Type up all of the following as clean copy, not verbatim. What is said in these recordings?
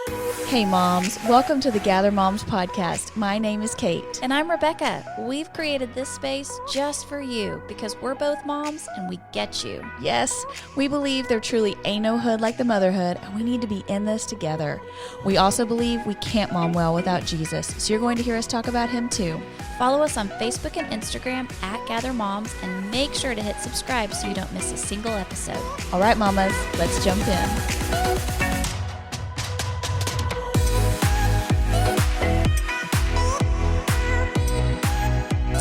Hey moms, welcome to the Gather Moms podcast. My name is Kate. And I'm Rebecca. We've created this space just for you because we're both moms and we get you. Yes, we believe there truly ain't no hood like the motherhood, and we need to be in this together. We also believe we can't mom well without Jesus, so you're going to hear us talk about him too. Follow us on Facebook and Instagram at Gather Moms and make sure to hit subscribe so you don't miss a single episode. All right, mamas, let's jump in.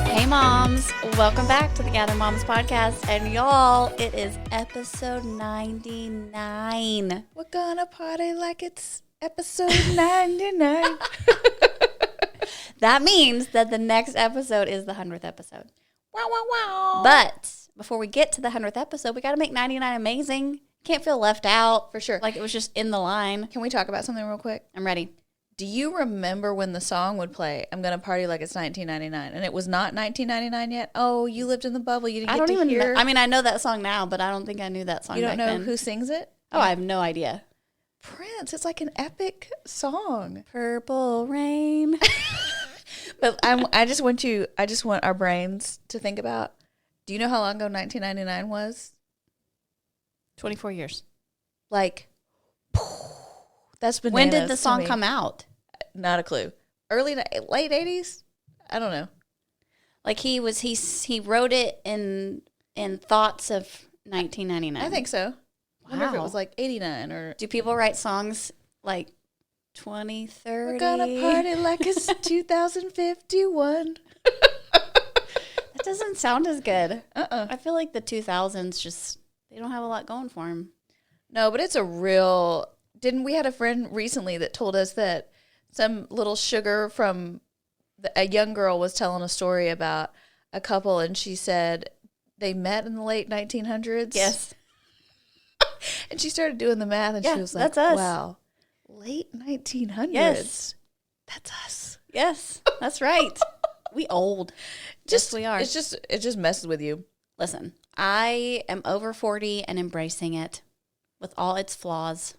Hey moms, welcome back to the Gather Moms podcast. And y'all, it is episode 99. We're gonna party like it's episode 99. That means that the next episode is the 100th episode. Wow, wow, wow. But before we get to the 100th episode, we got to make 99 amazing. Can't feel left out. For sure. Like it was just in the line. Can we talk about something real quick? I'm ready. Do you remember when the song would play, I'm going to party like it's 1999, and it was not 1999 yet? Oh, you lived in the bubble. You didn't get to hear. I mean, I know that song now, but I don't think I knew that song You don't back know then. who sings it? Oh, I have no idea. Prince. It's like an epic song. Purple Rain. But I just want our brains to think about, do you know how long ago 1999 was? 24 years. Like, that's bananas. When did the song come out? Not a clue. Late 80s? I don't know. Like he wrote it in thoughts of 1999. I think so. I wonder if it Wow. was like 89 or... Do people write songs like 2030? We're gonna party like it's 2051. That doesn't sound as good. I feel like the 2000s just, they don't have a lot going for them. No, but it's a real... We had a friend recently that told us that some little sugar from a young girl was telling a story about a couple, and she said they met in the late 1900s. Yes. And she started doing the math, and Yeah, she was like, that's us. wow, late 1900s. Yes. That's us. Yes, that's right. We old. Yes, we are. It just messes with you. Listen, I am over 40 and embracing it with all its flaws.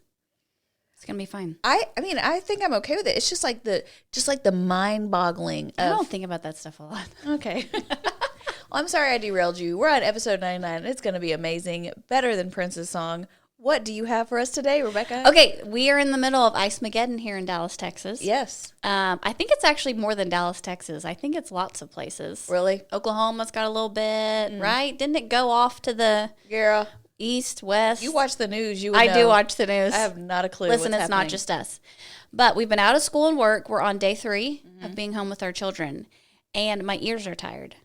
It's going to be fine. I mean, I think I'm okay with it. It's just like the mind-boggling. I don't think about that stuff a lot. Okay. Well, I'm sorry I derailed you. We're on episode 99, and it's going to be amazing. Better than Prince's song. What do you have for us today, Rebecca? Okay, we are in the middle of Ice-Mageddon here in Dallas, Texas. Yes. I think it's actually more than Dallas, Texas. I think it's lots of places. Really? Oklahoma's got a little bit, right? Didn't it go off to the Girl, east, west? you watch the news. You would I know. do watch the news. I have not a clue. Listen, what's it's not happening. just us. But we've been out of school and work. We're on day 3 of being home with our children. And my ears are tired.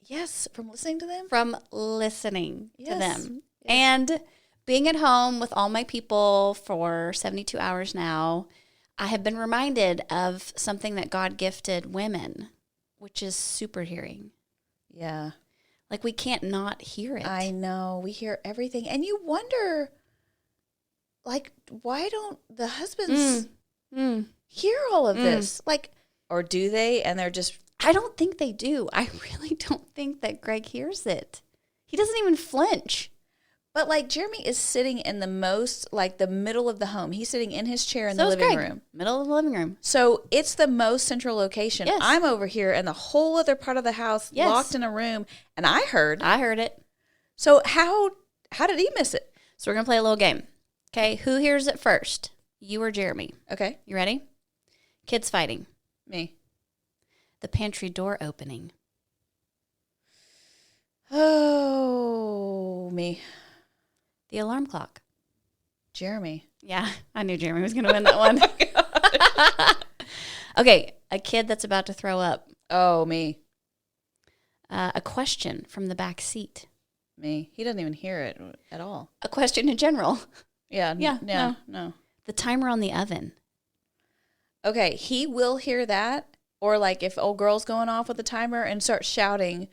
Yes, from listening to them? From listening to Yes. them. And being at home with all my people for 72 hours now, I have been reminded of something that God gifted women, which is super hearing. Yeah. Like we can't not hear it. I know. We hear everything. And you wonder, like, why don't the husbands hear all of this? Like, or do they? And they're just... I don't think they do. I really don't think that Greg hears it. He doesn't even flinch. But, like, Jeremy is sitting in the most, like, the middle of the home. He's sitting in his chair in So the is living Greg. room. Middle of the living room. So it's the most central location. Yes. I'm over here in the whole other part of the house, Yes. locked in a room, and I heard. I heard it. So how did he miss it? So we're going to play a little game. Okay, who hears it first? You or Jeremy? Okay. You ready? Kids fighting. Me. The pantry door opening. Oh, me. The alarm clock. Jeremy. Yeah, I knew Jeremy was going to win that one. Okay, a kid that's about to throw up. Oh, me. A question from the back seat. Me. He doesn't even hear it at all. A question in general. Yeah. Yeah, No. The timer on the oven. Okay, he will hear that. Or like if old girl's going off with the timer and start shouting,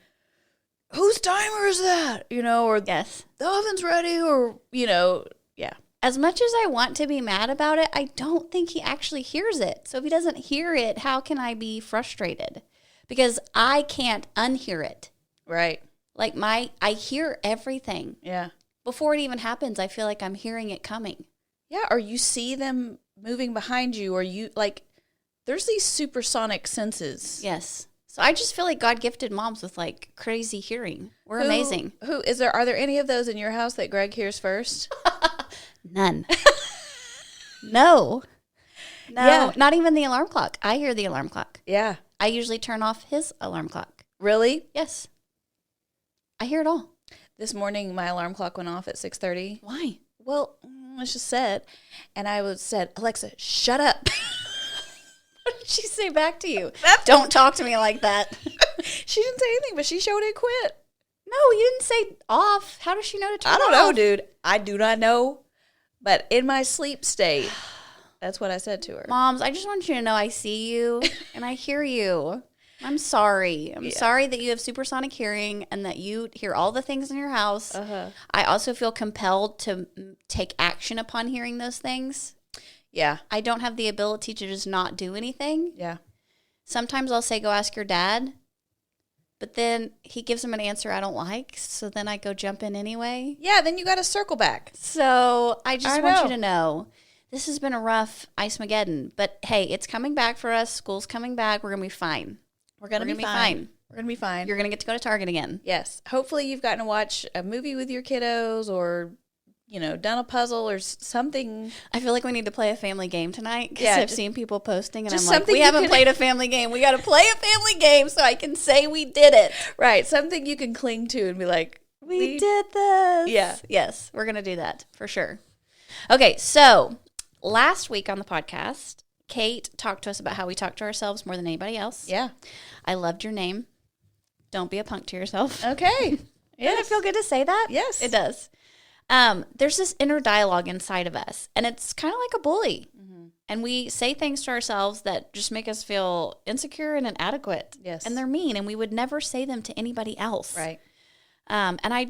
whose timer is that? You know, or Yes. the oven's ready, or, you know, yeah. As much as I want to be mad about it, I don't think he actually hears it. So if he doesn't hear it, how can I be frustrated? Because I can't unhear it. Right. Like I hear everything. Yeah. Before it even happens, I feel like I'm hearing it coming. Yeah, or you see them moving behind you, or you like, there's these supersonic senses. Yes. So I just feel like God gifted moms with like crazy hearing. We're amazing. Are there any of those in your house that Greg hears first? None. No. Yeah. Not even the alarm clock. I hear the alarm clock. Yeah. I usually turn off his alarm clock. Really? Yes. I hear it all. This morning, my alarm clock went off at 6:30. Why? Well, it's just said, and I said, Alexa, shut up. What did she say back to you? Don't talk to me like that. She didn't say anything, but she showed it quit. No, you didn't say off. How does she know to turn I don't off? know, dude. I do not know. But in my sleep state, that's what I said to her. Moms, I just want you to know I see you and I hear you. I'm sorry. I'm sorry that you have supersonic hearing and that you hear all the things in your house. I also feel compelled to take action upon hearing those things. Yeah. I don't have the ability to just not do anything. Yeah. Sometimes I'll say, go ask your dad. But then he gives him an answer I don't like. So then I go jump in anyway. Yeah, then you got to circle back. So I just want you to know this has been a rough Ice-Mageddon. But hey, it's coming back for us. School's coming back. We're going to be fine. We're going to be fine. We're going to be fine. You're going to get to go to Target again. Yes. Hopefully you've gotten to watch a movie with your kiddos or, done a puzzle or something. I feel like we need to play a family game tonight because I've seen people posting and I'm like, we haven't played a family game. We got to play a family game so I can say we did it. Right. Something you can cling to and be like, we did this. Yeah. Yes. We're going to do that for sure. Okay. So last week on the podcast, Kate talked to us about how we talk to ourselves more than anybody else. Yeah. I loved your name. Don't be a punk to yourself. Okay. Doesn't it feel good to say that? Yes. It does. There's this inner dialogue inside of us, and it's kind of like a bully. Mm-hmm. And we say things to ourselves that just make us feel insecure and inadequate. Yes. And they're mean, and we would never say them to anybody else. Right. And I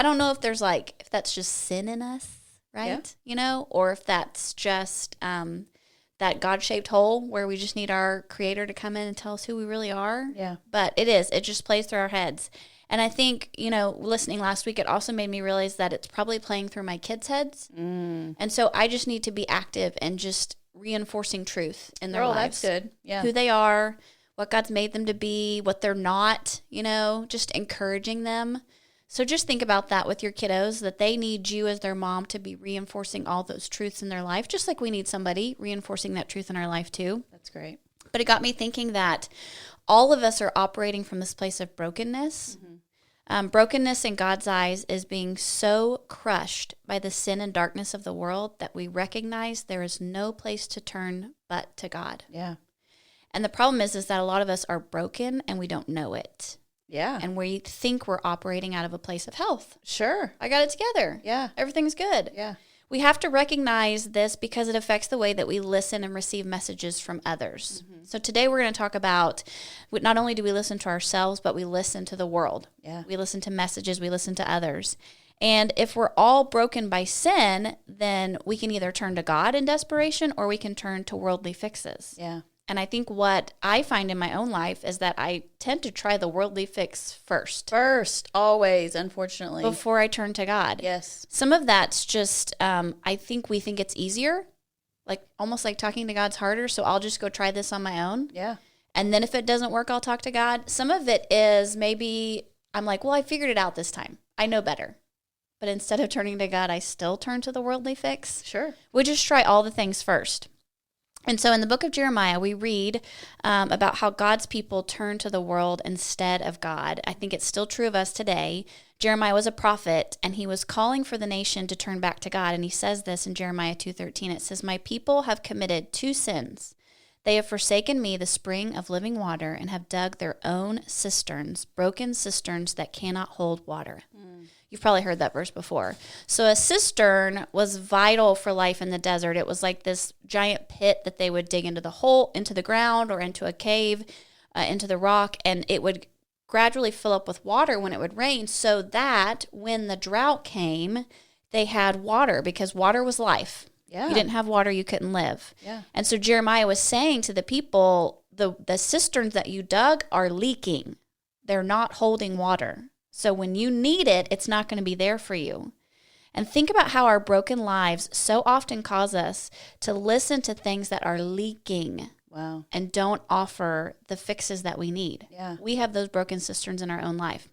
don't know if if that's just sin in us, right? Yeah. Or if that's just that God-shaped hole where we just need our creator to come in and tell us who we really are. Yeah. But it just plays through our heads. And I think, listening last week, it also made me realize that it's probably playing through my kids' heads. Mm. And so I just need to be active and just reinforcing truth in their lives. That's good. Yeah. Who they are, what God's made them to be, what they're not, just encouraging them. So just think about that with your kiddos, that they need you as their mom to be reinforcing all those truths in their life, just like we need somebody reinforcing that truth in our life too. That's great. But it got me thinking that all of us are operating from this place of brokenness. Mm-hmm. Brokenness in God's eyes is being so crushed by the sin and darkness of the world that we recognize there is no place to turn but to God. Yeah. And the problem is that a lot of us are broken and we don't know it. Yeah. And we think we're operating out of a place of health. Sure. I got it together. Yeah. Everything's good. Yeah. We have to recognize this because it affects the way that we listen and receive messages from others. Mm-hmm. So today we're going to talk about not only do we listen to ourselves, but we listen to the world. Yeah. We listen to messages, we listen to others. And if we're all broken by sin, then we can either turn to God in desperation or we can turn to worldly fixes. Yeah. And I think what I find in my own life is that I tend to try the worldly fix first. Always, unfortunately. Before I turn to God. Yes. Some of that's just, I think we think it's easier, almost like talking to God's harder, so I'll just go try this on my own. Yeah. And then if it doesn't work, I'll talk to God. Some of it is maybe I'm like, well, I figured it out this time. I know better. But instead of turning to God, I still turn to the worldly fix. Sure. We just try all the things first. And so in the book of Jeremiah, we read about how God's people turn to the world instead of God. I think it's still true of us today. Jeremiah was a prophet, and he was calling for the nation to turn back to God. And he says this in Jeremiah 2:13. It says, "My people have committed two sins. They have forsaken me, the spring of living water, and have dug their own cisterns, broken cisterns that cannot hold water." You've probably heard that verse before. So a cistern was vital for life in the desert. It was like this giant pit that they would dig into the ground or into a cave, into the rock, and it would gradually fill up with water when it would rain so that when the drought came, they had water because water was life. Yeah. You didn't have water, you couldn't live. Yeah. And so Jeremiah was saying to the people, the cisterns that you dug are leaking. They're not holding water. So when you need it, it's not going to be there for you. And think about how our broken lives so often cause us to listen to things that are leaking. Wow. And don't offer the fixes that we need. Yeah. We have those broken cisterns in our own life.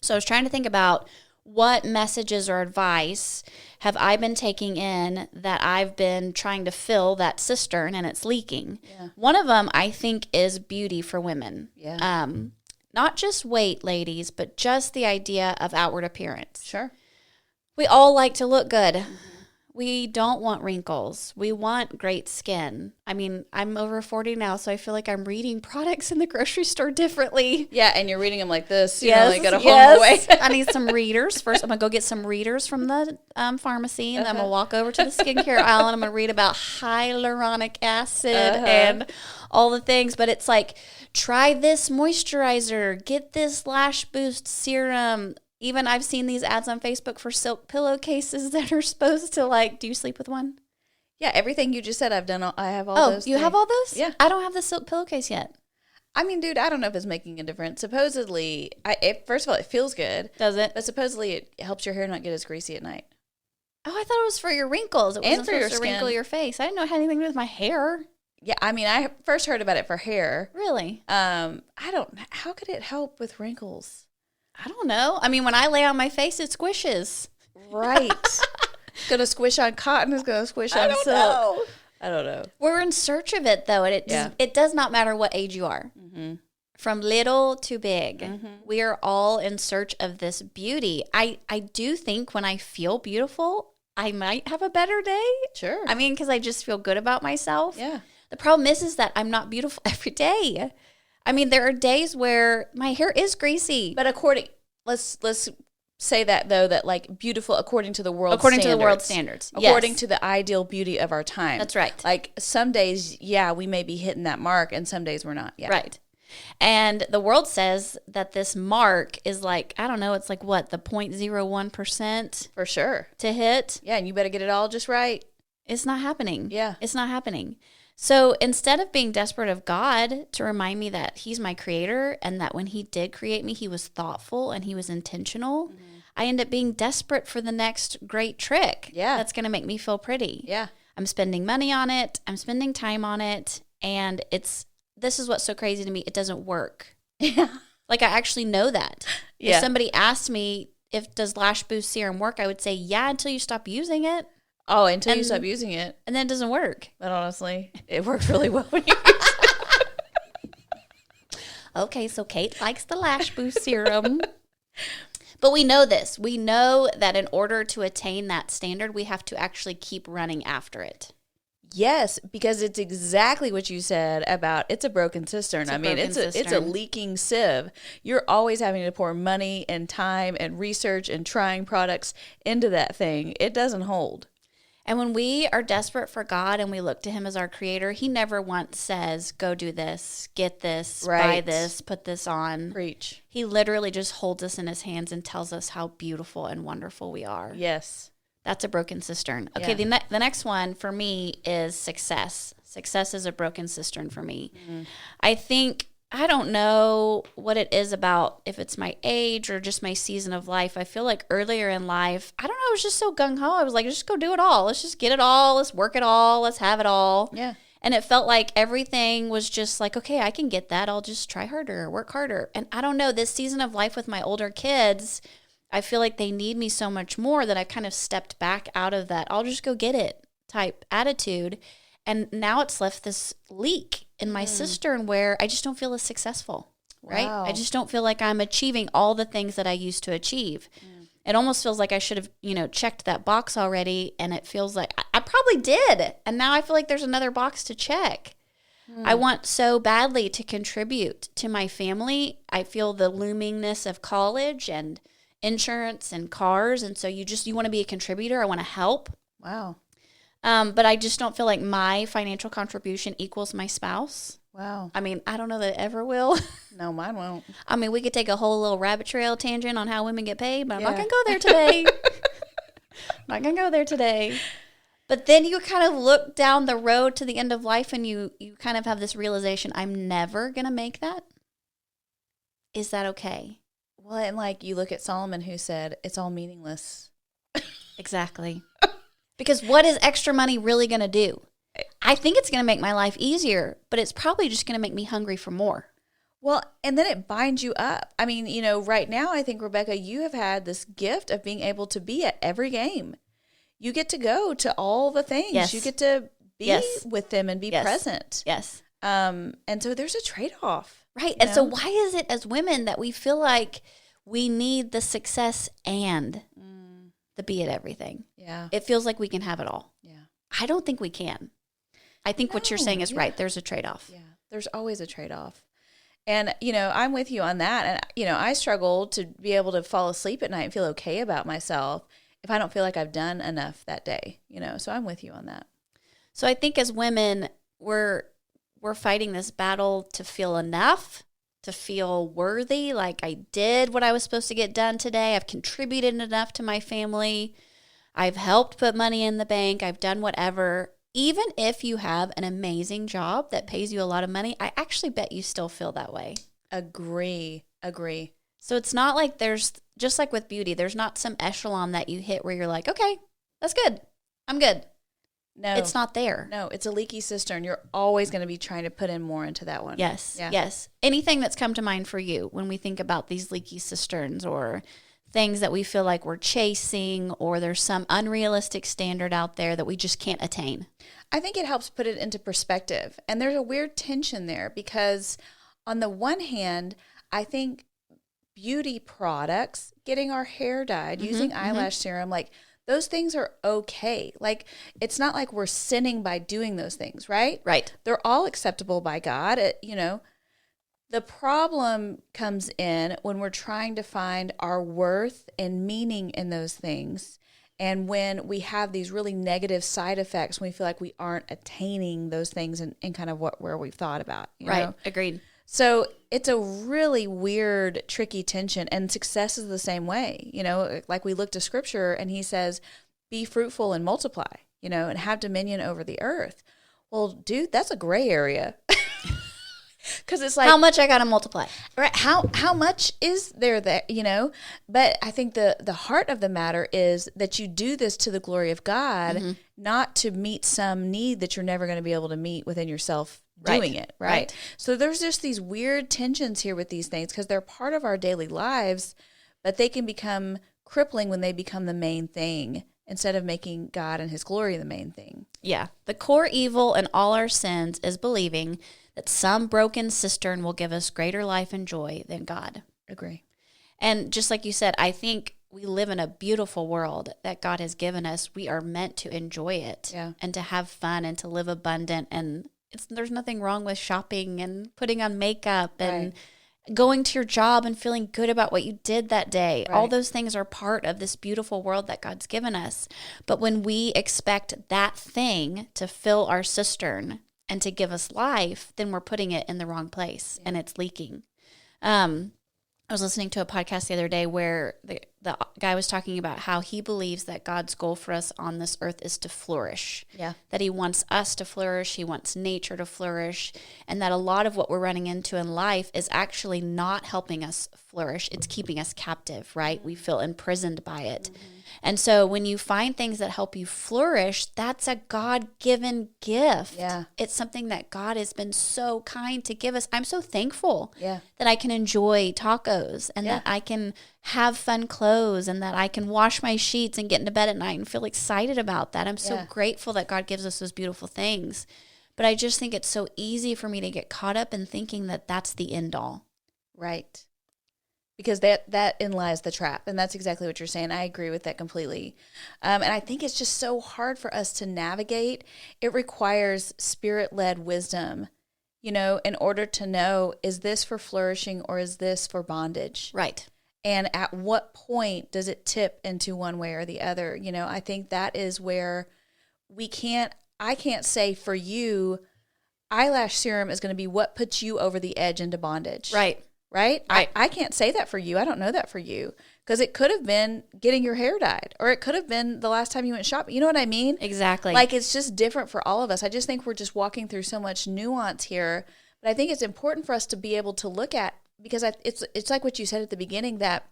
So I was trying to think about what messages or advice have I been taking in that I've been trying to fill that cistern and it's leaking. Yeah. One of them I think is beauty for women. Yeah. Not just weight, ladies, but just the idea of outward appearance. Sure. We all like to look good. We don't want wrinkles. We want great skin. I mean, I'm over 40 now, so I feel like I'm reading products in the grocery store differently. Yeah, and you're reading them like this. You Yes, know, like at a home away. I need some readers. First, I'm going to go get some readers from the pharmacy, and then I'm going to walk over to the skincare aisle, and I'm going to read about hyaluronic acid and all the things. But it's like, try this moisturizer, get this lash boost serum. Even I've seen these ads on Facebook for silk pillowcases that are supposed to, like, do you sleep with one? Yeah, everything you just said, I've done. I have all those. Oh, you have all those? Yeah. I don't have the silk pillowcase yet. I mean, dude, I don't know if it's making a difference. Supposedly, first of all, it feels good. Does it? But supposedly, it helps your hair not get as greasy at night. Oh, I thought it was for your wrinkles. It wasn't for your supposed to wrinkle skin. your face. I didn't know it had anything to do with my hair. Yeah, I mean, I first heard about it for hair. Really? I don't. How could it help with wrinkles? I don't know. I mean, when I lay on my face, it squishes. Right. It's gonna squish on cotton. It's gonna squish on silk. I don't know. We're in search of it, though, and it does not matter what age you are. Mm-hmm. From little to big, Mm-hmm. we are all in search of this beauty. I do think when I feel beautiful, I might have a better day. Sure. I mean, because I just feel good about myself. Yeah. The problem is that I'm not beautiful every day. I mean, there are days where my hair is greasy. But let's say that though, that like beautiful according to the world According standards. to the world standards. According Yes. to the ideal beauty of our time. That's right. Like some days, yeah, we may be hitting that mark and some days we're not. Yeah. Right. And the world says that this mark is like, I don't know, it's like what, the 0.01% For sure. to hit? Yeah, and you better get it all just right. It's not happening. Yeah. It's not happening. So instead of being desperate of God to remind me that he's my creator and that when he did create me, he was thoughtful and he was intentional, I end up being desperate for the next great trick. Yeah. That's going to make me feel pretty. Yeah. I'm spending money on it. I'm spending time on it. And this is what's so crazy to me. It doesn't work. Yeah. Like I actually know that. Yeah. If somebody asked me does Lash Boost Serum work, I would say, yeah, until you stop using it. Oh, until you stop using it. And then it doesn't work. But honestly, it works really well when you use it. Okay, so Kate likes the Lash Boost Serum. But we know this. We know that in order to attain that standard, we have to actually keep running after it. Yes, because it's exactly what you said about it's a broken cistern. It's a cistern. leaking sieve. You're always having to pour money and time and research and trying products into that thing. It doesn't hold. And when we are desperate for God and we look to him as our creator, he never once says, go do this, get this, buy Right. this, put this on. Preach. He literally just holds us in his hands and tells us how beautiful and wonderful we are. Yes. That's a broken cistern. Okay, Yeah. the next one for me is success. Success is a broken cistern for me. Mm-hmm. I don't know what it is about, if it's my age or just my season of life. I feel like earlier in life, I don't know, I was just so gung-ho. I was like, just go do it all. Let's just get it all. Let's work it all. Let's have it all. Yeah. And it felt like everything was just like, okay, I can get that. I'll just try harder, work harder. And I don't know, this season of life with my older kids, I feel like they need me so much more that I've kind of stepped back out of that I'll just go get it type attitude. And now it's left this leak in my cistern where I just don't feel as successful, right? Wow. I just don't feel like I'm achieving all the things that I used to achieve. It almost feels like I should have, checked that box already. And it feels like I probably did. And now I feel like there's another box to check. I want so badly to contribute to my family. I feel the loomingness of college and insurance and cars. And so you want to be a contributor. I want to help. Wow. But I just don't feel like my financial contribution equals my spouse. Wow. I mean, I don't know that it ever will. No, mine won't. I mean, we could take a whole little rabbit trail tangent on how women get paid, but I'm not Yeah. going to go there today. Not going to go there today. But then you kind of look down the road to the end of life and you kind of have this realization, I'm never going to make that. Is that okay? Well, and like you look at Solomon who said, it's all meaningless. Exactly. Because what is extra money really going to do? I think it's going to make my life easier, but it's probably just going to make me hungry for more. Well, and then it binds you up. I mean, right now, I think, Rebecca, you have had this gift of being able to be at every game. You get to go to all the things. Yes. You get to be with them and be present. Yes. And so there's a trade-off. Right. And so why is it as women that we feel like we need the success and the be at everything? Yeah. It feels like we can have it all. Yeah. I don't think we can. I think what you're saying is right. There's a trade-off. Yeah. There's always a trade-off. And, I'm with you on that. And, I struggle to be able to fall asleep at night and feel okay about myself if I don't feel like I've done enough that day, so I'm with you on that. So I think as women, we're fighting this battle to feel enough, to feel worthy, like I did what I was supposed to get done today. I've contributed enough to my family. I've helped put money in the bank. I've done whatever. Even if you have an amazing job that pays you a lot of money, I actually bet you still feel that way. Agree. So it's not like there's, just like with beauty, there's not some echelon that you hit where you're like, okay, that's good. I'm good. No. It's not there. No, it's a leaky cistern. You're always going to be trying to put in more into that one. Yes. Yeah. Yes. Anything that's come to mind for you when we think about these leaky cisterns or things that we feel like we're chasing or there's some unrealistic standard out there that we just can't attain? I think it helps put it into perspective. And there's a weird tension there because on the one hand, I think beauty products, getting our hair dyed, using eyelash serum, like those things are okay. Like it's not like we're sinning by doing those things, right? Right. They're all acceptable by God. The problem comes in when we're trying to find our worth and meaning in those things. And when we have these really negative side effects, when we feel like we aren't attaining those things in kind of where we've thought about. You know? Agreed. So it's a really weird, tricky tension. And success is the same way. Like we look to scripture and he says, be fruitful and multiply, and have dominion over the earth. Well, dude, that's a gray area. Because it's like, how much I got to multiply? Right. How much is there that, But I think the heart of the matter is that you do this to the glory of God, not to meet some need that you're never going to be able to meet within yourself doing it. Right. So there's just these weird tensions here with these things because they're part of our daily lives, but they can become crippling when they become the main thing instead of making God and his glory the main thing. Yeah. The core evil in all our sins is believing that some broken cistern will give us greater life and joy than God. Agree. And just like you said, I think we live in a beautiful world that God has given us. We are meant to enjoy it and to have fun and to live abundant. And there's nothing wrong with shopping and putting on makeup and going to your job and feeling good about what you did that day. All those things are part of this beautiful world that God's given us. But when we expect that thing to fill our cistern and to give us life, then we're putting it in the wrong place and it's leaking. I was listening to a podcast the other day where the guy was talking about how he believes that God's goal for us on this earth is to flourish. Yeah. That he wants us to flourish, he wants nature to flourish, and that a lot of what we're running into in life is actually not helping us flourish. It's keeping us captive, right? We feel imprisoned by it. Mm-hmm. And so when you find things that help you flourish, that's a God-given gift. Yeah. It's something that God has been so kind to give us. I'm so thankful that I can enjoy tacos and that I can have fun clothes and that I can wash my sheets and get into bed at night and feel excited about that. I'm so grateful that God gives us those beautiful things. But I just think it's so easy for me to get caught up in thinking that that's the end all. Right. Because that in lies the trap. And that's exactly what you're saying. I agree with that completely. And I think it's just so hard for us to navigate. It requires spirit-led wisdom, in order to know, is this for flourishing or is this for bondage? Right. And at what point does it tip into one way or the other? I think that is where I can't say for you, eyelash serum is going to be what puts you over the edge into bondage. Right. Right? I can't say that for you. I don't know that for you. Because it could have been getting your hair dyed. Or it could have been the last time you went shopping. You know what I mean? Exactly. Like, it's just different for all of us. I just think we're just walking through so much nuance here. But I think it's important for us to be able to look at, because it's like what you said at the beginning, that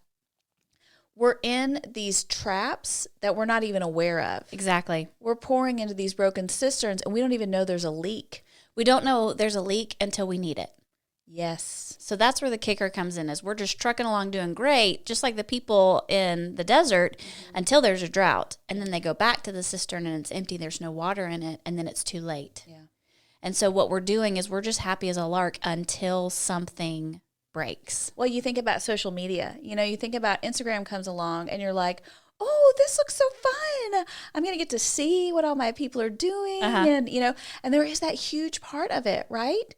we're in these traps that we're not even aware of. Exactly. We're pouring into these broken cisterns and we don't even know there's a leak. We don't know there's a leak until we need it. Yes. So that's where the kicker comes in, is we're just trucking along doing great, just like the people in the desert, until there's a drought. And then they go back to the cistern and it's empty. There's no water in it. And then it's too late. Yeah. And so what we're doing is we're just happy as a lark until something breaks. Well, you think about social media. You think about Instagram comes along and you're like, oh, this looks so fun. I'm going to get to see what all my people are doing. And, and there is that huge part of it, right?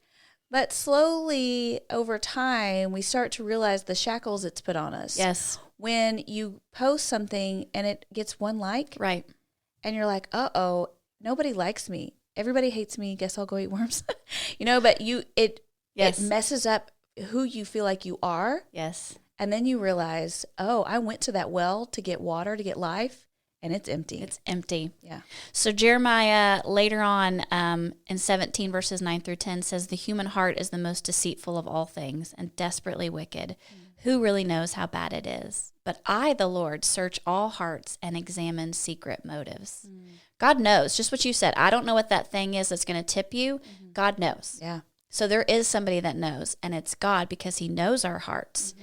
But slowly over time, we start to realize the shackles it's put on us. Yes. When you post something and it gets one like. Right. And you're like, uh-oh, nobody likes me. Everybody hates me. Guess I'll go eat worms. But it messes up who you feel like you are. Yes. And then you realize, oh, I went to that well to get water, to get life, and it's empty. It's empty. Yeah. So Jeremiah later on in 17 verses 9 through 10 says, the human heart is the most deceitful of all things and desperately wicked. Who really knows how bad it is? But I, the Lord, search all hearts and examine secret motives. God knows, just what you said. I don't know what that thing is that's going to tip you. God knows. Yeah. So there is somebody that knows, and it's God, because he knows our hearts.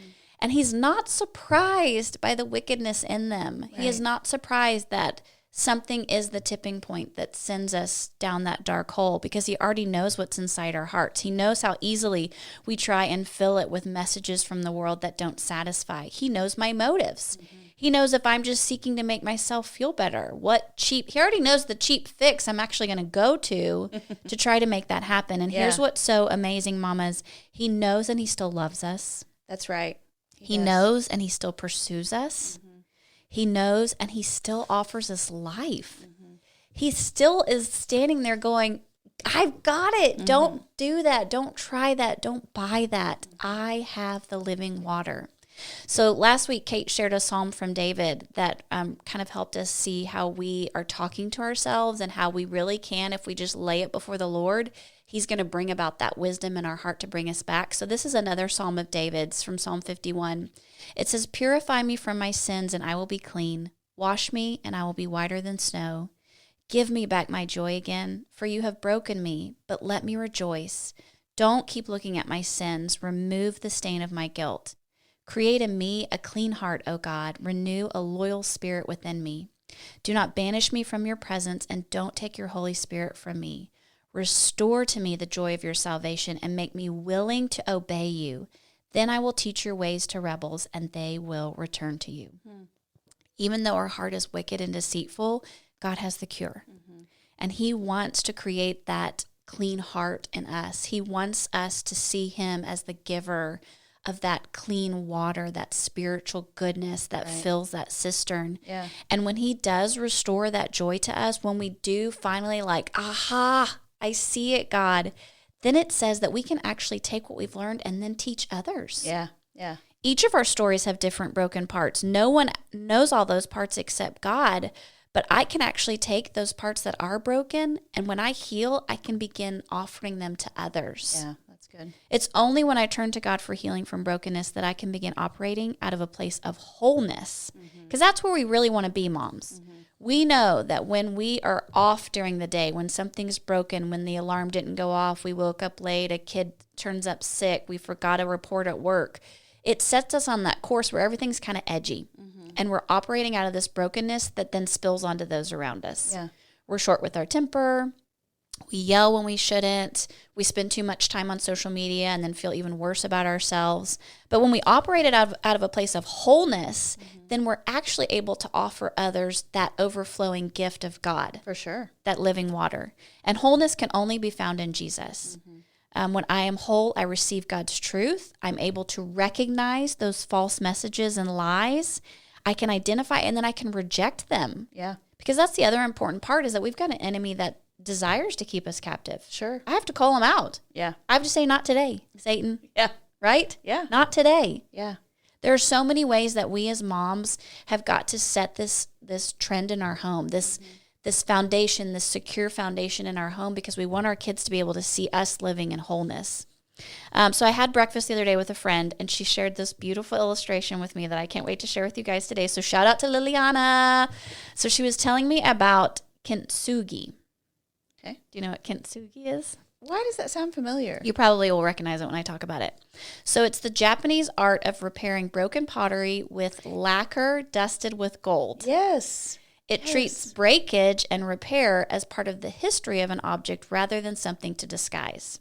And he's not surprised by the wickedness in them. Right. He is not surprised that something is the tipping point that sends us down that dark hole, because he already knows what's inside our hearts. He knows how easily we try and fill it with messages from the world that don't satisfy. He knows my motives. He knows if I'm just seeking to make myself feel better. He already knows the cheap fix I'm actually going to go to try to make that happen. And here's what's so amazing, mamas. He knows and he still loves us. That's right. He knows and he still pursues us. He knows and he still offers us life. He still is standing there going, I've got it. Don't do that. Don't try that. Don't buy that. I have the living water. So last week, Kate shared a psalm from David that kind of helped us see how we are talking to ourselves and how we really can, if we just lay it before the Lord, he's going to bring about that wisdom in our heart to bring us back. So this is another psalm of David's from Psalm 51. It says, purify me from my sins and I will be clean. Wash me and I will be whiter than snow. Give me back my joy again, for you have broken me, but let me rejoice. Don't keep looking at my sins. Remove the stain of my guilt. Create in me a clean heart, O God. Renew a loyal spirit within me. Do not banish me from your presence, and don't take your Holy Spirit from me. Restore to me the joy of your salvation and make me willing to obey you. Then I will teach your ways to rebels, and they will return to you. Even though our heart is wicked and deceitful, God has the cure. And he wants to create that clean heart in us. He wants us to see him as the giver of that clean water, that spiritual goodness that fills that cistern. Yeah. And when he does restore that joy to us, when we do finally aha, I see it, God, then it says that we can actually take what we've learned and then teach others. Yeah, yeah. Each of our stories have different broken parts. No one knows all those parts except God, but I can actually take those parts that are broken, and when I heal, I can begin offering them to others. Yeah, that's good. It's only when I turn to God for healing from brokenness that I can begin operating out of a place of wholeness, because that's where we really want to be, moms. We know that when we are off during the day, when something's broken, when the alarm didn't go off, we woke up late, a kid turns up sick, we forgot a report at work, it sets us on that course where everything's kind of edgy. And we're operating out of this brokenness that then spills onto those around us. Yeah. We're short with our temper. We yell when we shouldn't. We spend too much time on social media and then feel even worse about ourselves. But when we operate it out of a place of wholeness, then we're actually able to offer others that overflowing gift of God. For sure. That living water. And wholeness can only be found in Jesus. When I am whole, I receive God's truth. I'm able to recognize those false messages and lies. I can identify and then I can reject them. Yeah. Because that's the other important part, is that we've got an enemy that desires to keep us captive. Sure. I have to call him out. Yeah. I have to say, not today, Satan. Yeah. Right? Yeah. Not today. Yeah. There are so many ways that we as moms have got to set this trend in our home, this foundation, this secure foundation in our home, because we want our kids to be able to see us living in wholeness. So I had breakfast the other day with a friend, and she shared this beautiful illustration with me that I can't wait to share with you guys today. So shout out to Liliana. So she was telling me about kintsugi. Okay. Do you know what kintsugi is? Why does that sound familiar? You probably will recognize it when I talk about it. So it's the Japanese art of repairing broken pottery with lacquer dusted with gold. Yes. It treats breakage and repair as part of the history of an object rather than something to disguise.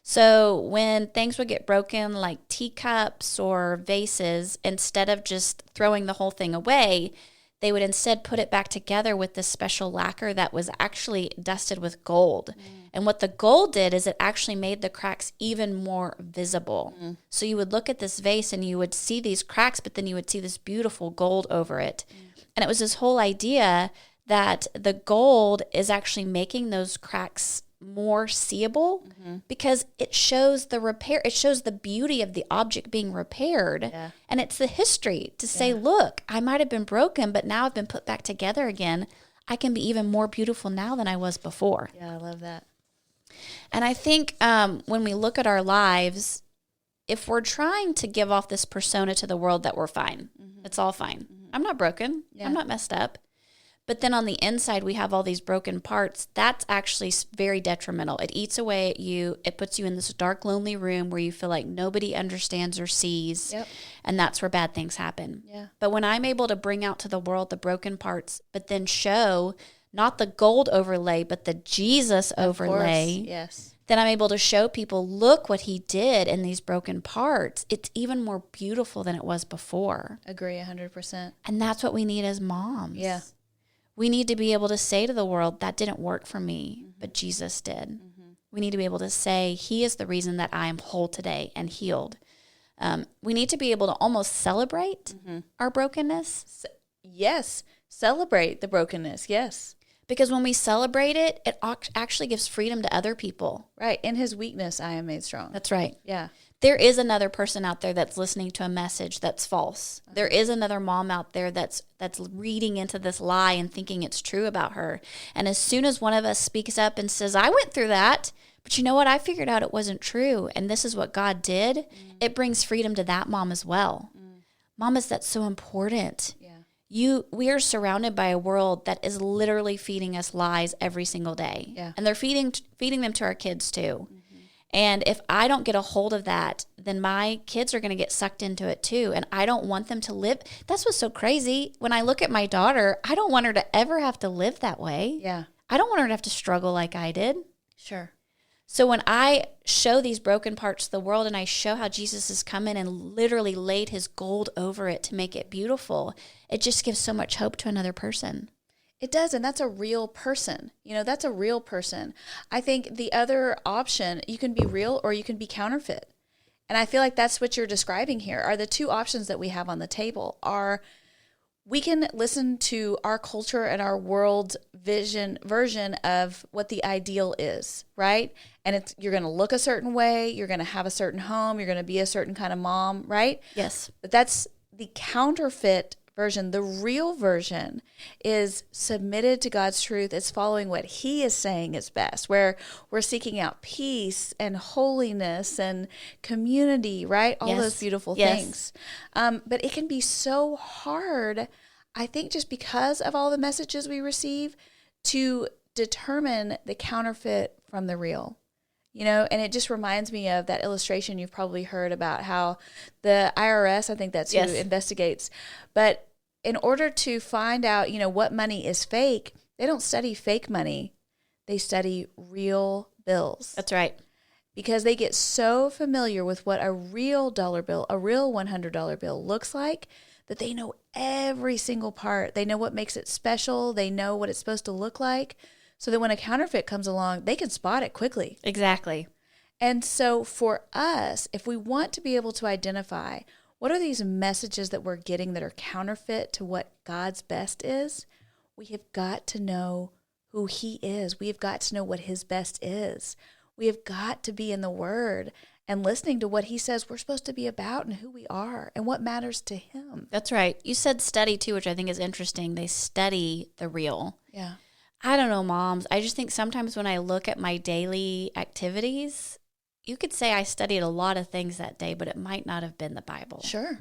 So when things would get broken, like teacups or vases, instead of just throwing the whole thing away, they would instead put it back together with this special lacquer that was actually dusted with gold. And what the gold did is it actually made the cracks even more visible. So you would look at this vase and you would see these cracks, but then you would see this beautiful gold over it. And it was this whole idea that the gold is actually making those cracks more seeable because it shows the repair, it shows the beauty of the object being repaired. And it's the history to say, look, I might have been broken, but now I've been put back together again. I can be even more beautiful now than I was before. Yeah, I love that. And I think when we look at our lives, if we're trying to give off this persona to the world that we're fine, it's all fine. I'm not broken. I'm not messed up. But then on the inside, we have all these broken parts. That's actually very detrimental. It eats away at you. It puts you in this dark, lonely room where you feel like nobody understands or sees. And that's where bad things happen. But when I'm able to bring out to the world the broken parts, but then show not the gold overlay, but the Jesus overlay, then I'm able to show people, look what he did in these broken parts. It's even more beautiful than it was before. Agree 100%. And that's what we need as moms. We need to be able to say to the world, that didn't work for me, but Jesus did. We need to be able to say, he is the reason that I am whole today and healed. We need to be able to almost celebrate our brokenness. Yes, celebrate the brokenness, yes. Because when we celebrate it, it actually gives freedom to other people. Right, in his weakness, I am made strong. That's right. Yeah. There is another person out there that's listening to a message that's false. There is another mom out there that's reading into this lie and thinking it's true about her. And as soon as one of us speaks up and says, I went through that, but you know what? I figured out it wasn't true, and this is what God did. It brings freedom to that mom as well. Mamas, that's so important. We are surrounded by a world that is literally feeding us lies every single day. And they're feeding them to our kids too. And if I don't get a hold of that, then my kids are going to get sucked into it too. And I don't want them to live. That's what's so crazy. When I look at my daughter, I don't want her to ever have to live that way. I don't want her to have to struggle like I did. So when I show these broken parts to the world and I show how Jesus has come in and literally laid his gold over it to make it beautiful, it just gives so much hope to another person. It does, and that's a real person. You know, that's a real person. I think the other option, you can be real or you can be counterfeit. And I feel like that's what you're describing here, are the two options that we have on the table. Are we can listen to our culture and our world version of what the ideal is, right? And you're going to look a certain way, you're going to have a certain home, you're going to be a certain kind of mom, right? Yes. But that's the counterfeit version. The real version is submitted to God's truth. It's following what he is saying is best, where we're seeking out peace and holiness and community, right? All those beautiful things. But it can be so hard, I think, just because of all the messages we receive, to determine the counterfeit from the real. You know, and it just reminds me of that illustration you've probably heard about how the IRS, I think that's who investigates, but in order to find out, you know, what money is fake, they don't study fake money. They study real bills. That's right. Because they get so familiar with what a real dollar bill, a real $100 bill looks like, that they know every single part. They know what makes it special. They know what it's supposed to look like. So that when a counterfeit comes along, they can spot it quickly. Exactly. And so for us, if we want to be able to identify what are these messages that we're getting that are counterfeit to what God's best is, we have got to know who he is. We have got to know what his best is. We have got to be in the Word and listening to what he says we're supposed to be about and who we are and what matters to him. That's right. You said study too, which I think is interesting. They study the real. Yeah. I don't know, moms. I just think sometimes when I look at my daily activities, you could say I studied a lot of things that day, but it might not have been the Bible. Sure.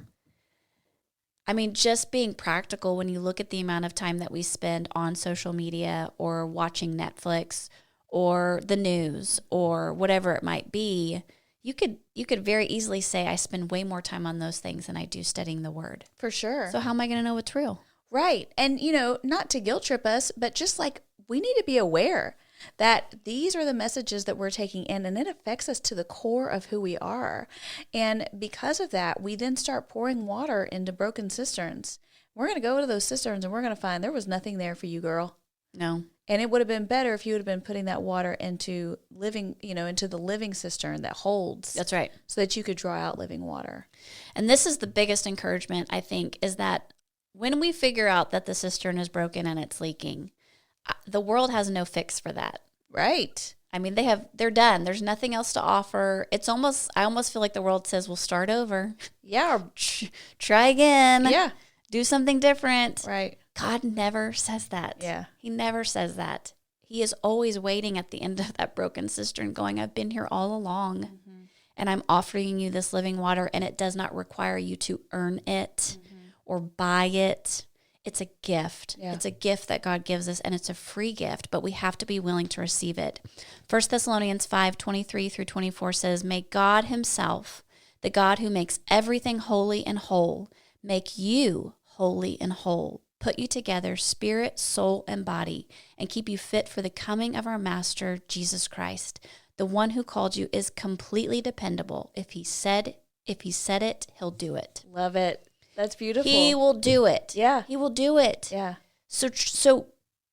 I mean, just being practical, when you look at the amount of time that we spend on social media or watching Netflix or the news or whatever it might be, you could very easily say I spend way more time on those things than I do studying the Word. For sure. So how am I going to know what's real? Right. And, not to guilt trip us, but just like we need to be aware that these are the messages that we're taking in, and it affects us to the core of who we are. And because of that, we then start pouring water into broken cisterns. We're going to go to those cisterns and we're going to find there was nothing there for you, girl. No. And it would have been better if you would have been putting that water into into the living cistern that holds. That's right. So that you could draw out living water. And this is the biggest encouragement, I think, is that when we figure out that the cistern is broken and it's leaking, the world has no fix for that. Right. I mean, they're done. There's nothing else to offer. I almost feel like the world says, we'll start over. Yeah. Try again. Yeah. Do something different. Right. God never says that. Yeah. He never says that. He is always waiting at the end of that broken cistern going, I've been here all along, and I'm offering you this living water, and it does not require you to earn it or buy it. It's a gift. Yeah. It's a gift that God gives us, and it's a free gift, but we have to be willing to receive it. 1 Thessalonians 5:23-24 says, may God himself, the God who makes everything holy and whole, make you holy and whole, put you together, spirit, soul, and body, and keep you fit for the coming of our Master, Jesus Christ. The one who called you is completely dependable. If he said it, he'll do it. Love it. That's beautiful. He will do it. Yeah. He will do it. Yeah. So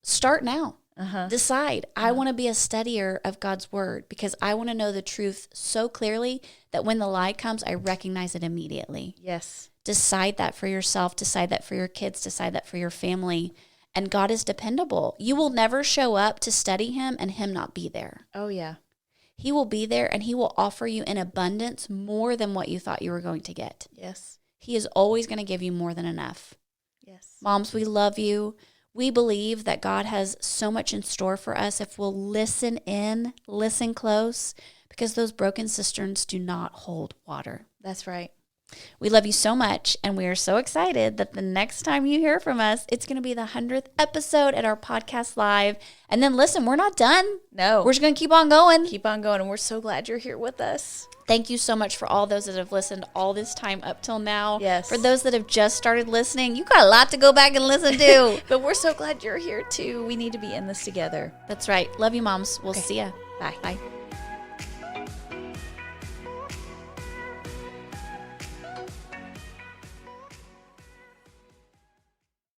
start now. Uh-huh. Decide. I want to be a studier of God's word because I want to know the truth so clearly that when the lie comes, I recognize it immediately. Yes. Decide that for yourself. Decide that for your kids. Decide that for your family. And God is dependable. You will never show up to study him and him not be there. Oh, yeah. He will be there and he will offer you in abundance more than what you thought you were going to get. Yes. He is always going to give you more than enough. Yes. Moms, we love you. We believe that God has so much in store for us if we'll listen close, because those broken cisterns do not hold water. That's right. We love you so much, and we are so excited that the next time you hear from us, it's going to be the 100th episode at our podcast live. And then listen, we're not done. No. We're just going to keep on going. Keep on going, and we're so glad you're here with us. Thank you so much for all those that have listened all this time up till now. Yes. For those that have just started listening, you got a lot to go back and listen to. But we're so glad you're here, too. We need to be in this together. That's right. Love you, moms. We'll Okay. see ya. Bye. Bye.